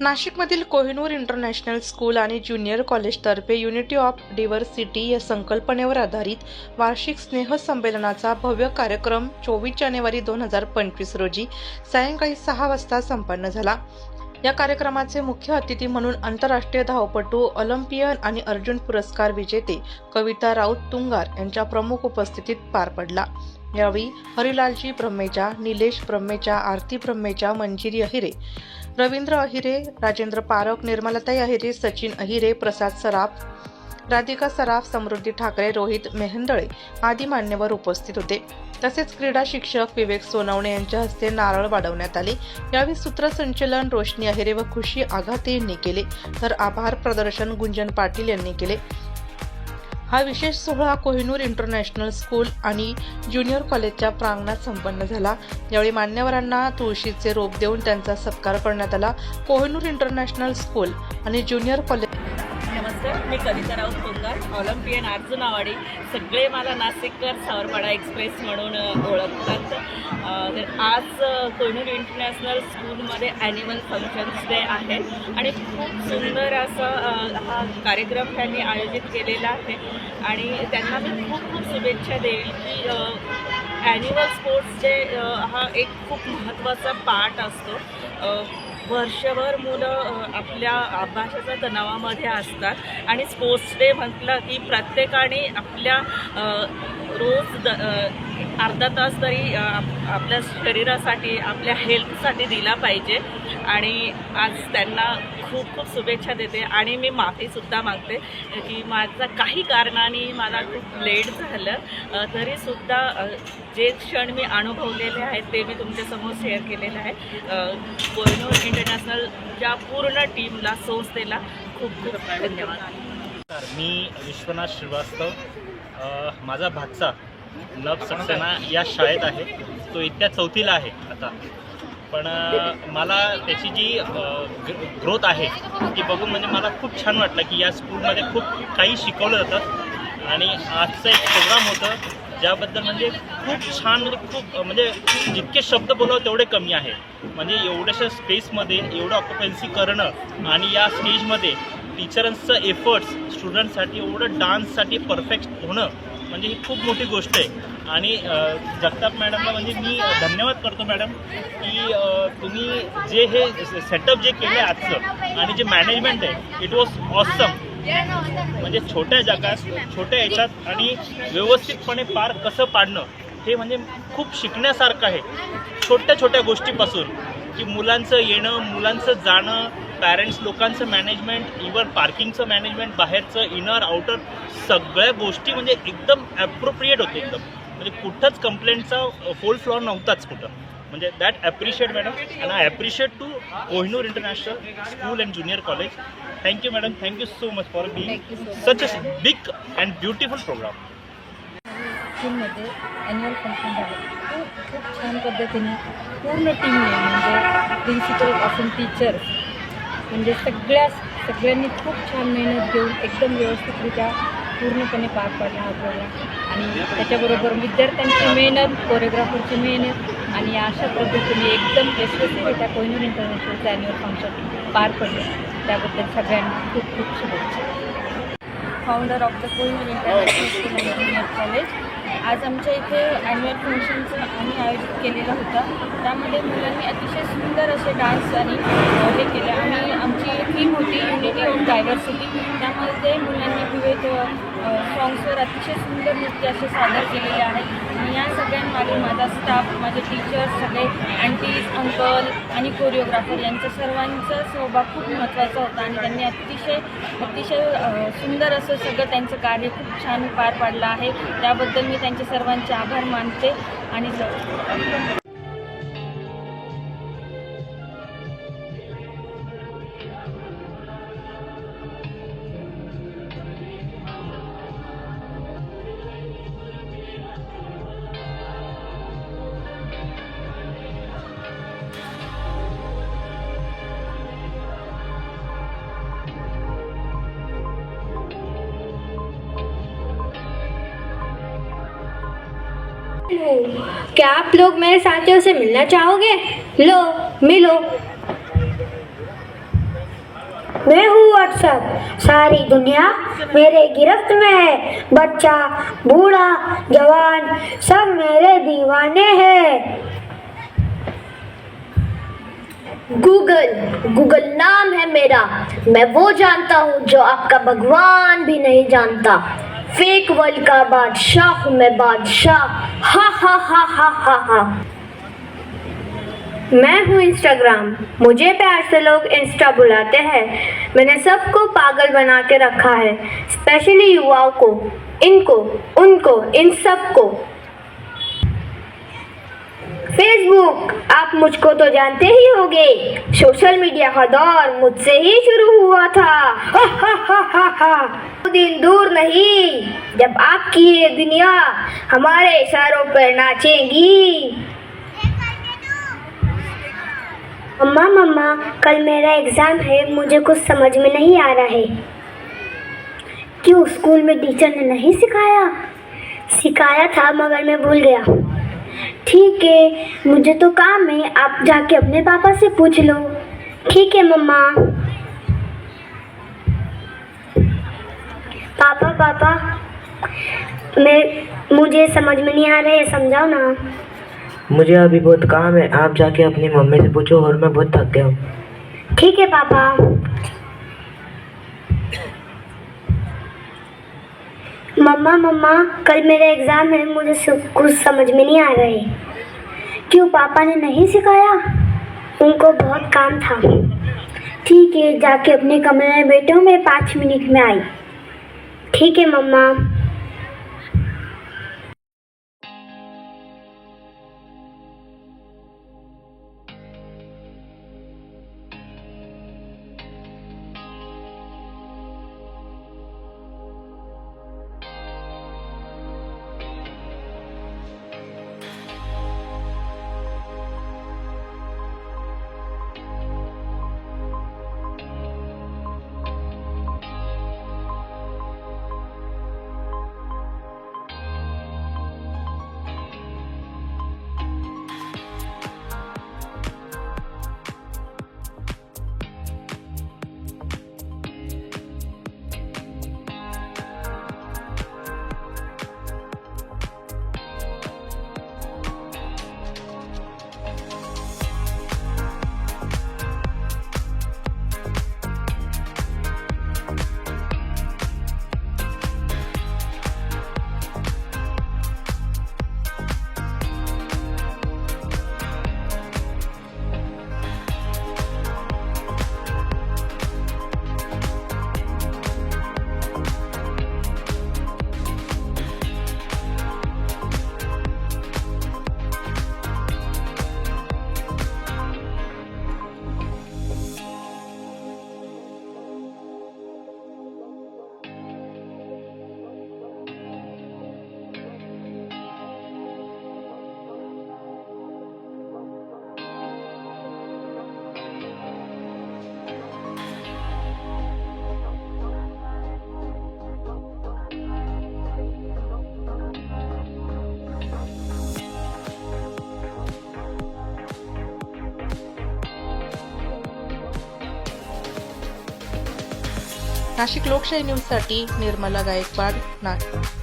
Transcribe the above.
नाशिकमधील Kohinoor international school आणि junior कॉलेजतर्फे unity of डिव्हर्सिटी या संकल्पनेवर आधारित वार्षिक स्नेहसंमेलनाचा भव्य कार्यक्रम 24 जानेवारी 2025 रोजी सायंकाळी 6 वाजता संपन्न झाला। या कार्यक्रमाचे मुख्य अतिथी म्हणून आंतरराष्ट्रीय धावपटू, ऑलिम्पियन आणि अर्जुन पुरस्कार विजेते कविता राऊत तुंगार यांच्या प्रमुख उपस्थितीत पार पडला। यावेळी हरिलालजी ब्रह्मेजा, निलेश ब्रह्मेजा, आरती ब्रह्मेजा, मंजिरी अहिरे, रवींद्र अहिरे, राजेंद्र पारख, निर्मलाताई अहिरे, सचिन अहिरे, प्रसाद सराफ, राधिका सराफ, समृद्धी ठाकरे, रोहित मेहंदळे आदी मान्यवर उपस्थित होते। तसेच क्रीडा शिक्षक विवेक सोनवणे यांच्या हस्ते नारळ वाढवण्यात आले। यावेळी सूत्रसंचलन रोशनी अहिरे व खुशी आघाते यांनी केले, तर आभार प्रदर्शन गुंजन पाटील यांनी केले। हा विशेष सोहळा कोहिनूर इंटरनॅशनल स्कूल आणि ज्युनियर कॉलेजच्या प्रांगणात संपन्न झाला। यावेळी मान्यवरांना तुळशीचे रोप देऊन त्यांचा सत्कार करण्यात आला। कोहिनूर इंटरनॅशनल स्कूल आणि ज्युनियर कॉलेज। नमस्कार, मी कविता राऊत तुंगार, ऑलिम्पियन अर्जुन आवाडी। सगळे मला नाशिककर सावरपाडा एक्सप्रेस म्हणून ओळखतात। आज कोहिनूर इंटरनॅशनल स्कूलमध्ये ॲन्युअल फंक्शन्स डे आहे आणि खूप सुंदर असं हा कार्यक्रम त्यांनी आयोजित केलेला आहे आणि त्यांना मी खूप खूप शुभेच्छा देईल की ॲन्युअल स्पोर्ट्स डे हा एक खूप महत्त्वाचा पार्ट असतो। वर्षभर मुलं आपल्या अभ्यासाच्या तणावामध्ये असतात आणि स्पोर्ट्स डे म्हटलं की प्रत्येकाने आपल्या रोज अर्धा तास तरी आपल्या शरीरासाठी, आपल्या हेल्थसाठी दिला पाहिजे आणि आज त्यांना खूप खूप शुभेच्छा देते आणि मी माफीसुद्धा मागते की माझा काही कारणाने मला खूप लेट झालं, तरीसुद्धा जे क्षण मी अनुभवलेले आहेत ते मी तुमच्यासमोर शेअर केलेलं आहे। कोहिनूर इंटरनॅशनलच्या पूर्ण टीमला, संस्थेला खूप खूप धन्यवाद। मी विश्वनाथ श्रीवास्तव, माझा भाचा नभ सक्सेना या शाळेत आहे। तो इयत्ता 4थीला आहे आता, पण मला त्याची जी ग्रोथ आहे ती बघून म्हणजे मला खूप छान वाटलं की या स्कूलमध्ये खूप काही शिकवलं जातं आणि आजचं एक प्रोग्राम होतं ज्याबद्दल म्हणजे खूप छान, म्हणजे जितके शब्द बोलावं तेवढे कमी आहे। म्हणजे एवढ्याशा स्पेसमध्ये एवढं ऑक्युपन्सी करणं आणि या स्टेजमध्ये टीचरांचं एफर्ट्स स्टुडंटसाठी एवढं डान्ससाठी परफेक्ट होणं म्हणजे ही खूप मोठी गोष्ट आहे। आणि जगताप मॅडमला म्हणजे मी धन्यवाद करतो मॅडम की तुम्ही जे हे सेटअप जे केलं आहे आजचं आणि जे मॅनेजमेंट आहे इट वॉज ऑसम। म्हणजे छोट्या जगात, छोट्या याच्यात आणि व्यवस्थितपणे पार कसं पाडणं हे म्हणजे खूप शिकण्यासारखं आहे। छोट्या छोट्या गोष्टीपासून की मुलांचं येणं, मुलांचं जाणं, पॅरेंट्स लोकांचं मॅनेजमेंट, इव्हन पार्किंगचं मॅनेजमेंट, बाहेरचं इनर आउटर सगळ्या गोष्टी म्हणजे एकदम ॲप्रोप्रिएट होते एकदम। म्हणजे कुठंच कंप्लेंटचा फोल फ्लॉर नव्हताच कुठं। म्हणजे that appreciate madam and I appreciate to Kohinoor international school and junior college. Thank you madam, thank you so much for being such a big and beautiful programme. स्कूलमध्ये ॲन्युअल फंक्शन झालं, खूप छान पद्धतीने पूर्ण टीमने म्हणजे प्रिन्सिपलपासून टीचर्स म्हणजे सगळ्यांनी खूप छान मेहनत घेऊन एकदम व्यवस्थितरित्या पूर्णपणे पार पाडला हा प्रोग्राम आणि त्याच्याबरोबर विद्यार्थ्यांची मेहनत, कोरिओग्राफरची मेहनत आणि अशा पद्धतीने एकदम यशस्वीरित्या कोहिनूर इंटरनॅशनलचं ॲन्युअल फंक्शन पार पडलं, त्याबद्दल सगळ्यांना खूप खूप शुभेच्छा। Founder of the Kohinoor international school and junior college, आज आमच्या इथे ॲन्युअल फंक्शनचं आम्ही आयोजित केलेलं होतं। त्यामध्ये मुलांनी अतिशय सुंदर असे डान्स आणि हे केले आणि आमची थीम होती युनिटी ऑफ डायव्हर्सिटी। त्यामध्ये मुलांनी विविध सॉंग्सवर अतिशय सुंदर नृत्य असे सादर केलेले आहेत आणि या सगळ्यांमागे माझा स्टाफ, माझे टीचर्स, सगळे आंटीज, अंकल आणि कोरिओग्राफर यांचा सर्वांचा सहभाग खूप महत्त्वाचा होता आणि त्यांनी अतिशय सुंदर असं सगळं त्यांचं कार्य खूप छान पार पाडलं आहे। त्याबद्दल मी त्यांचे सर्वांचे आभार मानते आणि क्या आप लोग मेरे साथियों से मिलना चाहोगे? लो मिलो। मैं हूँ व्हाट्सएप, सारी दुनिया मेरे गिरफ्त में है। बच्चा, बूढ़ा, जवान सब मेरे दीवाने हैं। गूगल नाम है मेरा, मैं वो जानता हूँ जो आपका भगवान भी नहीं जानता। फेक वर्ल्ड का बादशाह हूँ मैं, बादशाह। हा हा हा हा हा हा। मैं हूँ इंस्टाग्राम, मुझे प्यार से लोग इंस्टा बुलाते हैं। मैंने सबको पागल बना के रखा है, स्पेशली युवाओं को, इनको, उनको, इन सबको। फेसबुक, आप मुझको तो जानते ही होंगे, सोशल मीडिया का दौर मुझसे ही शुरू हुआ था। हा हा हा हा हा। वो दिन दूर नहीं जब आपकी ये दुनिया हमारे इशारों पर नाचेगी। मम्मा, कल मेरा एग्जाम है, मुझे कुछ समझ में नहीं आ रहा है। क्यों, स्कूल में टीचर ने नहीं सिखाया? सिखाया था मगर मैं भूल गया। ठीक है, मुझे तो काम है, आप जाके अपने पापा से पूछ लो। ठीक है मम्मा। पापा, मुझे समझ में नहीं आ रहा है, समझाओ ना। मुझे अभी बहुत काम है, आप जाके अपनी मम्मी से पूछो, और मैं बहुत थक गया हूँ। ठीक है पापा। मम्मा, कल मेरा एग्जाम है, मुझे कुछ समझ में नहीं आ रहा है। क्यों, पापा ने नहीं सिखाया? उनको बहुत काम था। ठीक है, जाके अपने कमरे में बैठो, मैं 5 मिनट में आई। ठीक है मम्मा। नाशिक लोकशाही न्यूजसाठी निर्मला गायकवाड, नाशिक.